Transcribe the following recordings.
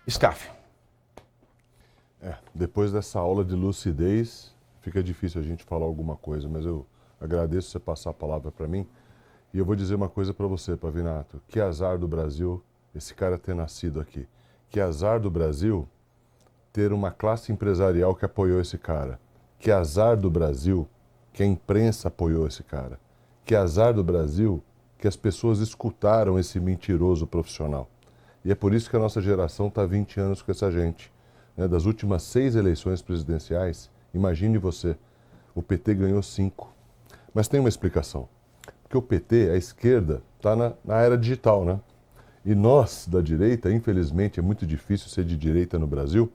Scaff. Depois dessa aula de lucidez, fica difícil a gente falar alguma coisa, mas eu agradeço você passar a palavra para mim. E eu vou dizer uma coisa para você, Pavinato. Que azar do Brasil esse cara ter nascido aqui. Que azar do Brasil ter uma classe empresarial que apoiou esse cara. Que azar do Brasil que a imprensa apoiou esse cara. Que azar do Brasil que as pessoas escutaram esse mentiroso profissional. E é por isso que a nossa geração está há 20 anos com essa gente. Das últimas 6 eleições presidenciais, imagine você, o PT ganhou 5. Mas tem uma explicação. Porque o PT, a esquerda, está na era digital, né? E nós, da direita, infelizmente, é muito difícil ser de direita no Brasil,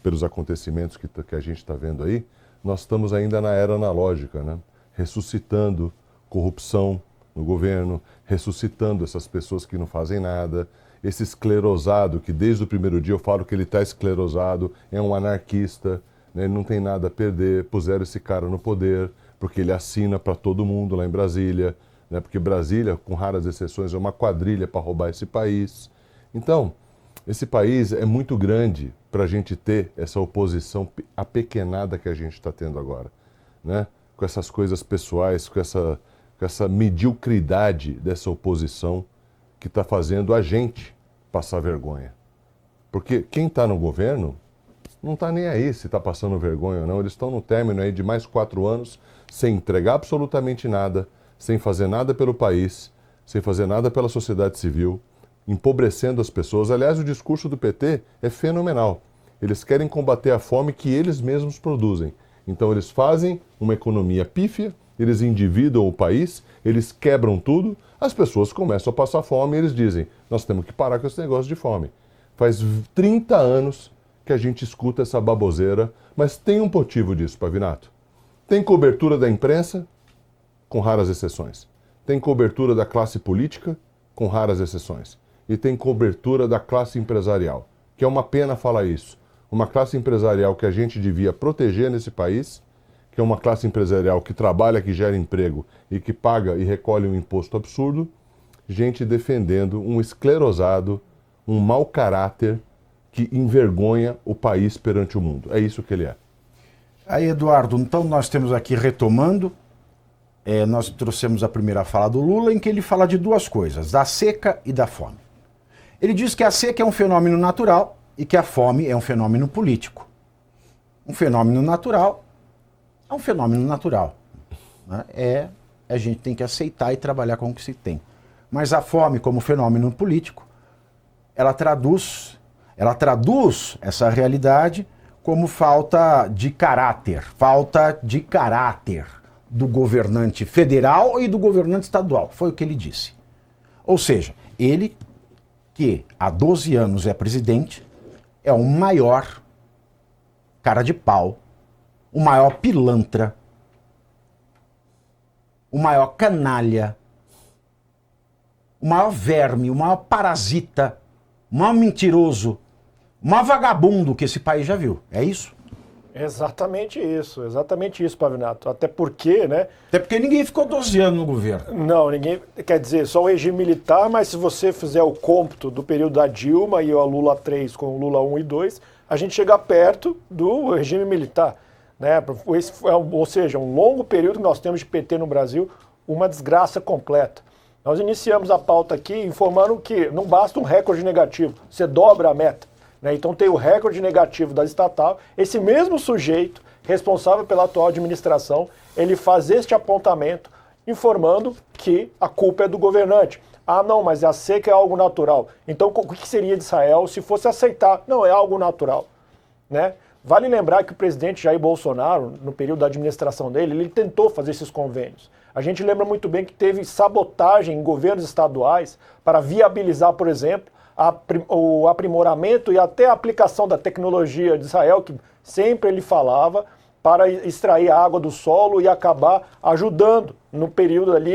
pelos acontecimentos que a gente está vendo aí, nós estamos ainda na era analógica, né? Ressuscitando corrupção no governo, ressuscitando essas pessoas que não fazem nada, esse esclerosado, que desde o primeiro dia eu falo que ele está esclerosado, é um anarquista, né? Ele não tem nada a perder, puseram esse cara no poder, porque ele assina para todo mundo lá em Brasília, né? Porque Brasília, com raras exceções, é uma quadrilha para roubar esse país. Então, esse país é muito grande para a gente ter essa oposição apequenada que a gente está tendo agora, né? Com essas coisas pessoais, com essa mediocridade dessa oposição que está fazendo a gente passar vergonha. Porque quem está no governo não está nem aí se está passando vergonha ou não. Eles estão no término aí de mais 4 anos sem entregar absolutamente nada, sem fazer nada pelo país, sem fazer nada pela sociedade civil, empobrecendo as pessoas. Aliás, o discurso do PT é fenomenal. Eles querem combater a fome que eles mesmos produzem. Então eles fazem uma economia pífia, eles endividam o país, eles quebram tudo, as pessoas começam a passar fome e eles dizem, nós temos que parar com esse negócio de fome. Faz 30 anos que a gente escuta essa baboseira, mas tem um motivo disso, Pavinato. Tem cobertura da imprensa, com raras exceções. Tem cobertura da classe política, com raras exceções. E tem cobertura da classe empresarial, que é uma pena falar isso. Uma classe empresarial que a gente devia proteger nesse país, que é uma classe empresarial que trabalha, que gera emprego e que paga e recolhe um imposto absurdo, gente defendendo um esclerosado, um mau caráter que envergonha o país perante o mundo. É isso que ele é. Aí, Eduardo, então nós temos aqui, retomando, nós trouxemos a primeira fala do Lula, em que ele fala de 2 coisas, da seca e da fome. Ele diz que a seca é um fenômeno natural e que a fome é um fenômeno político. Um fenômeno natural é um fenômeno natural, né? A gente tem que aceitar e trabalhar com o que se tem. Mas a fome, como fenômeno político, ela traduz essa realidade como falta de caráter do governante federal e do governante estadual. Foi o que ele disse. Ou seja, ele, que há 12 anos é presidente, é o maior cara de pau, o maior pilantra, o maior canalha, o maior verme, o maior parasita, o maior mentiroso, o maior vagabundo que esse país já viu. É isso? Exatamente isso, Pavinato. Até porque, né? Até porque ninguém ficou 12 anos no governo. Não, ninguém. Quer dizer, só o regime militar, mas se você fizer o cômputo do período da Dilma e o Lula 3 com o Lula 1 e 2, a gente chega perto do regime militar. Né? Ou seja, um longo período que nós temos de PT no Brasil, uma desgraça completa. Nós iniciamos a pauta aqui informando que não basta um recorde negativo, você dobra a meta. Né? Então tem o recorde negativo da estatal, esse mesmo sujeito, responsável pela atual administração, ele faz este apontamento informando que a culpa é do governante. Ah, não, mas a seca é algo natural. Então o que seria de Israel se fosse aceitar? Não, é algo natural. Né? Vale lembrar que o presidente Jair Bolsonaro, no período da administração dele, ele tentou fazer esses convênios. A gente lembra muito bem que teve sabotagem em governos estaduais para viabilizar, por exemplo, o aprimoramento e até a aplicação da tecnologia de Israel, que sempre ele falava, para extrair a água do solo e acabar ajudando no período ali,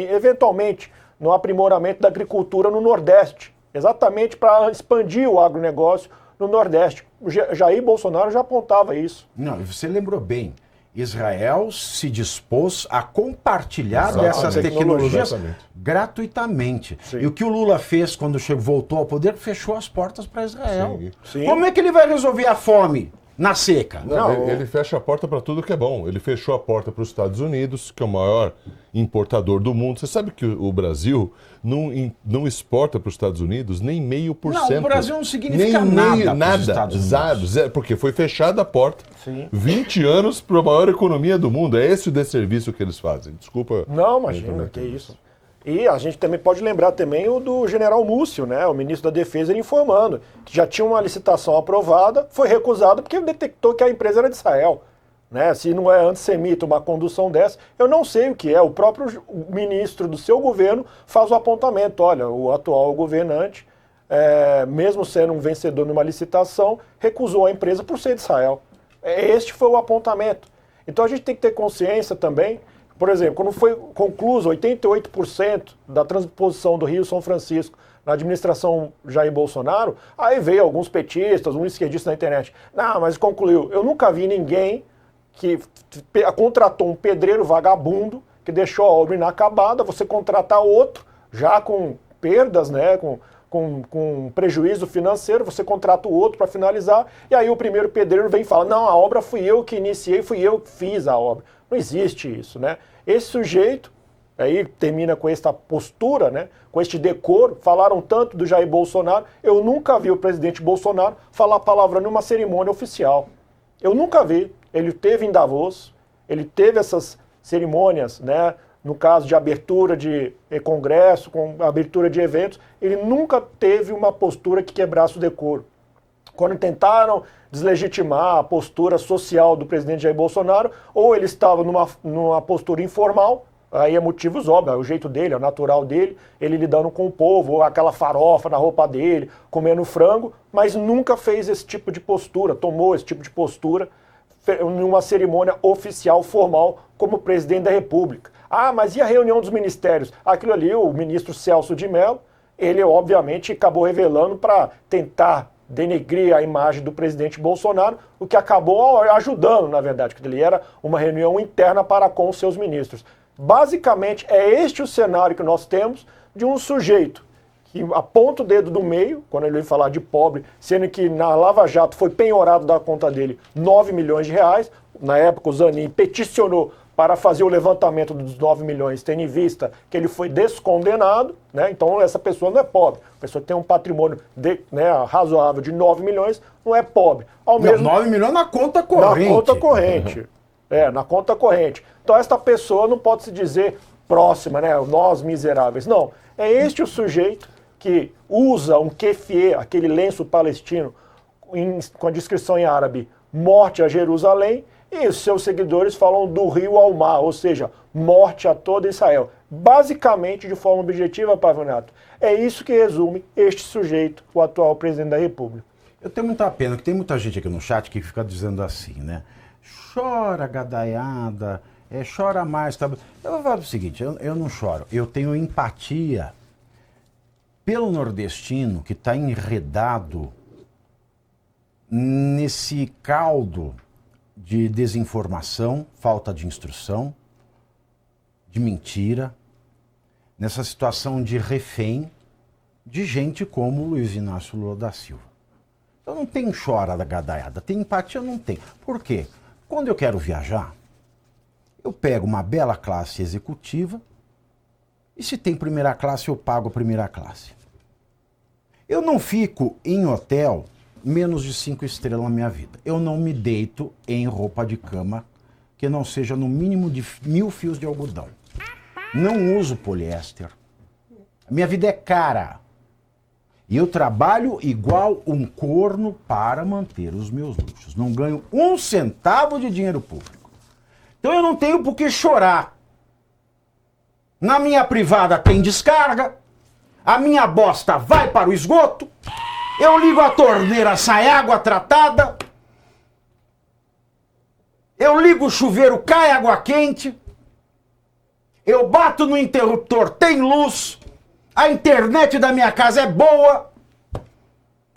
eventualmente, no aprimoramento da agricultura no Nordeste, exatamente para expandir o agronegócio no Nordeste. O Jair Bolsonaro já apontava isso. Não, você lembrou bem. Israel se dispôs a compartilhar Exatamente. dessas tecnologias Exatamente. gratuitamente. Sim. E o que o Lula fez quando voltou ao poder, fechou as portas para Israel. Sim. Sim. Como é que ele vai resolver a fome na seca? Não, ele fecha a porta para tudo que é bom. Ele fechou a porta para os Estados Unidos, que é o maior importador do mundo. Você sabe que o Brasil não exporta para os Estados Unidos nem 0,5%. Não, o Brasil não significa nem nada pros nada. Estados Unidos. Zero, porque foi fechada a porta. Sim. 20 anos para a maior economia do mundo. É esse o desserviço que eles fazem. Desculpa. Não, imagina, que isso. E a gente também pode lembrar também o do general Múcio, né, o ministro da Defesa, ele informando que já tinha uma licitação aprovada, foi recusada porque detectou que a empresa era de Israel. Né? Se não é antissemita uma condução dessa, eu não sei o que é. O próprio ministro do seu governo faz o apontamento. Olha, o atual governante, mesmo sendo um vencedor numa licitação, recusou a empresa por ser de Israel. Este foi o apontamento. Então a gente tem que ter consciência também. Por exemplo, quando foi concluso 88% da transposição do Rio São Francisco na administração Jair Bolsonaro, aí veio alguns petistas, um esquerdista na internet. Não, mas concluiu. Eu nunca vi ninguém que contratou um pedreiro vagabundo que deixou a obra inacabada, você contratar outro, já com perdas, né, com prejuízo financeiro, você contrata o outro para finalizar, e aí o primeiro pedreiro vem e fala, não, a obra fui eu que iniciei, fui eu que fiz a obra. Não existe isso, né? Esse sujeito, aí termina com esta postura, né, com este decoro, falaram tanto do Jair Bolsonaro, eu nunca vi o presidente Bolsonaro falar a palavra numa cerimônia oficial. Eu nunca vi. Ele teve em Davos, ele teve essas cerimônias, né, no caso de abertura de congresso, com abertura de eventos, ele nunca teve uma postura que quebrasse o decoro. Quando tentaram deslegitimar a postura social do presidente Jair Bolsonaro, ou ele estava numa postura informal, aí é motivos óbvios, é o jeito dele, é o natural dele, ele lidando com o povo, ou aquela farofa na roupa dele, comendo frango, mas nunca fez esse tipo de postura, tomou esse tipo de postura em uma cerimônia oficial, formal, como presidente da República. Ah, mas e a reunião dos ministérios? Aquilo ali, o ministro Celso de Mello, ele obviamente acabou revelando para tentar denegrir a imagem do presidente Bolsonaro, o que acabou ajudando, na verdade, que ele era uma reunião interna para com os seus ministros. Basicamente, é este o cenário que nós temos de um sujeito que aponta o dedo do meio, quando ele vem falar de pobre, sendo que na Lava Jato foi penhorado da conta dele 9 milhões de reais. Na época, o Zanin peticionou para fazer o levantamento dos 9 milhões, tendo em vista que ele foi descondenado, né? Então essa pessoa não é pobre. A pessoa que tem um patrimônio razoável de 9 milhões, não é pobre. Não, 9 milhões na conta corrente. Na conta corrente. Na conta corrente. Então esta pessoa não pode se dizer próxima, né? Nós miseráveis. Não. É este o sujeito que usa um kefir, aquele lenço palestino, com a descrição em árabe, morte a Jerusalém, e os seus seguidores falam do rio ao mar, ou seja, morte a todo Israel. Basicamente, de forma objetiva, Pavinato, é isso que resume este sujeito, o atual presidente da República. Eu tenho muita pena, que tem muita gente aqui no chat que fica dizendo assim, né? Chora, gadaiada, chora mais. Tá? Eu vou falar o seguinte, eu não choro, eu tenho empatia pelo nordestino que está enredado nesse caldo de desinformação, falta de instrução, de mentira, nessa situação de refém de gente como o Luiz Inácio Lula da Silva. Eu não tenho chora da gadaiada, tem empatia, eu não tenho. Por quê? Quando eu quero viajar, eu pego uma bela classe executiva e se tem primeira classe, eu pago a primeira classe. Eu não fico em hotel menos de 5 estrelas na minha vida. Eu não me deito em roupa de cama que não seja no mínimo de 1000 fios de algodão. Não uso poliéster. A minha vida é cara. E eu trabalho igual um corno para manter os meus luxos. Não ganho 1 centavo de dinheiro público. Então eu não tenho por que chorar. Na minha privada tem descarga. A minha bosta vai para o esgoto. Eu ligo a torneira, sai água tratada. Eu ligo o chuveiro, cai água quente. Eu bato no interruptor, tem luz. A internet da minha casa é boa.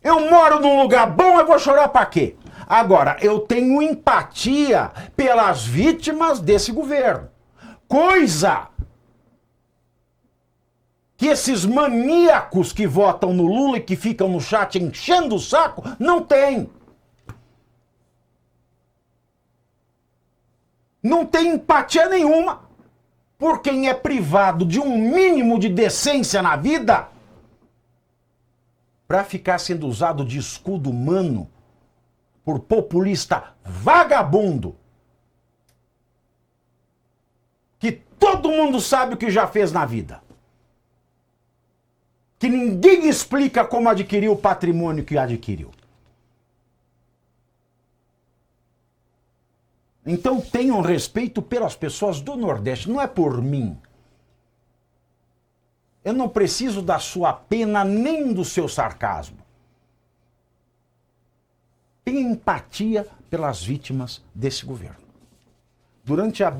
Eu moro num lugar bom, eu vou chorar pra quê? Agora, eu tenho empatia pelas vítimas desse governo. Coisa que esses maníacos que votam no Lula e que ficam no chat enchendo o saco não têm. Não tem empatia nenhuma por quem é privado de um mínimo de decência na vida para ficar sendo usado de escudo humano por populista vagabundo que todo mundo sabe o que já fez na vida. Que ninguém explica como adquiriu o patrimônio que adquiriu. Então tenham respeito pelas pessoas do Nordeste, não é por mim. Eu não preciso da sua pena nem do seu sarcasmo. Tenha empatia pelas vítimas desse governo. Durante a